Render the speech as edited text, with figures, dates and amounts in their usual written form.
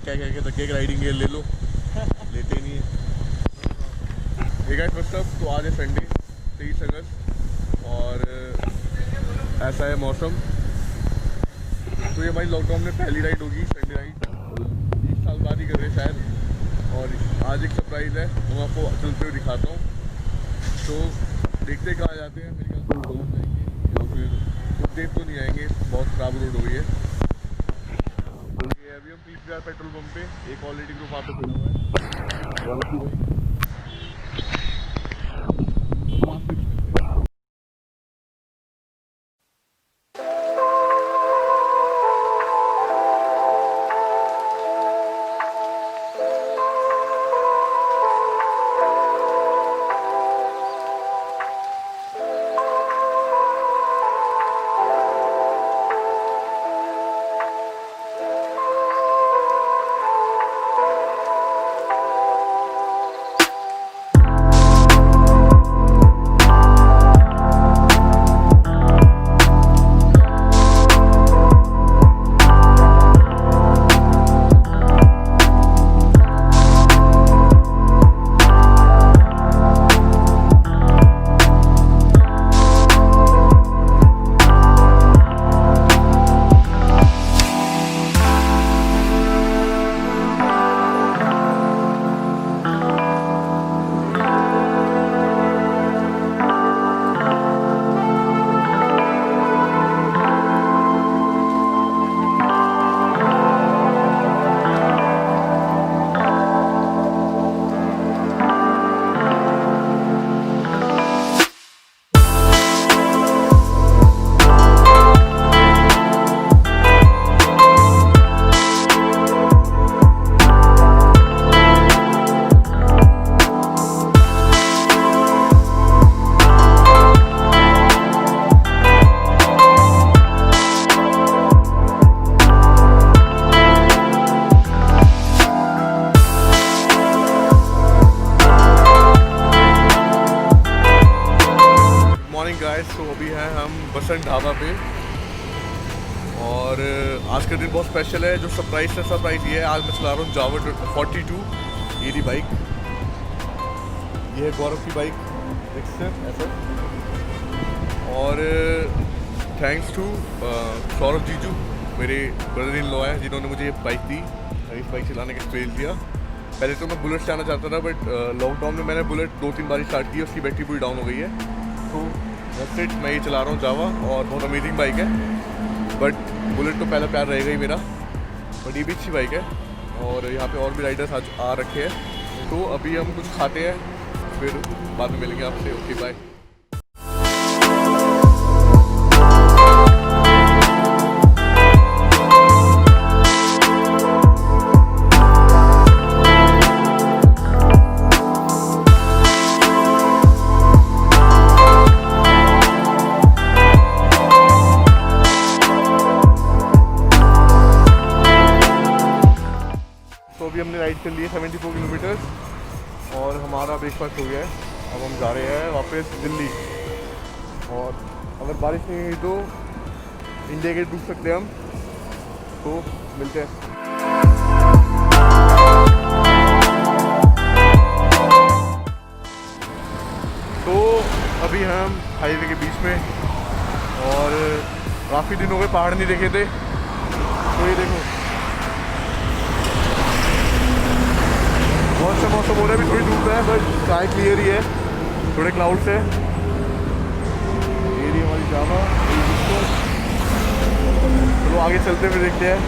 क्या क्या क्या धक्के राइडिंग गेयर ले लो, लेते ही नहीं है। ठीक है फर्स्ट अप, तो आज है संडे 23 अगस्त और ऐसा है मौसम। तो ये हमारी लॉकडाउन में पहली राइड होगी, संडे राइड 20 साल बाद ही कर रहे हैं शायद। और आज एक सरप्राइज़ है, मैं आपको चलते हुए दिखाता हूँ। तो देखते कहाँ जाते हैं, मेरे ख्याल से रोड जाएंगे या फिर कुछ देर तो नहीं आएंगे, बहुत खराब रोड हो गई है। तो ये अभी हम 30,000 पेट्रोल पंप पे, एक ऑलरेडी ग्रुप वहाँ पे खुला हुआ है। तो अभी हैं हम बसंत ढाबा पे और आज का दिन बहुत स्पेशल है। जो सरप्राइज ये है, आज मैं चला रहा हूँ जावा 42 ये बाइक। ये है गौरव की बाइक ऐसा। और थैंक्स टू सौरभ जीजू, मेरे ब्रदर इन लॉ है, जिन्होंने मुझे ये बाइक दी, इस बाइक चलाने का एक्सपीरियंस दिया। पहले तो मैं बुलेट चलाना चाहता था, बट लॉकडाउन में मैंने बुलेट 2-3 बार स्टार्ट की, उसकी बैटरी पूरी डाउन हो गई है। तो मैं ये चला रहा हूँ जावा, और बहुत अमेजिंग बाइक है। बट बुलेट तो पहला प्यार रहेगा ही मेरा, बट ये भी अच्छी बाइक है। और यहाँ पे और भी राइडर्स आ रखे हैं। तो अभी हम कुछ खाते हैं, फिर बाद में मिलेंगे आपसे। Okay bye. अभी हमने राइड कर लिए 74 किलोमीटर और हमारा ब्रेकफास्ट हो गया है। अब हम जा रहे हैं वापस दिल्ली, और अगर बारिश नहीं हुई तो इंडिया गेट रुक सकते हैं हम। तो मिलते हैं। तो अभी हम हाईवे के बीच में, और काफ़ी दिन हो गए पहाड़ नहीं देखे थे। तो ये देखो बहुत अच्छा मौसम हो रहा है। अभी थोड़ी धूप है, बट स्काई क्लियर ही है, थोड़े क्लाउड्स है। ये रही हमारी जावा। चलो आगे चलते हुए देखते हैं।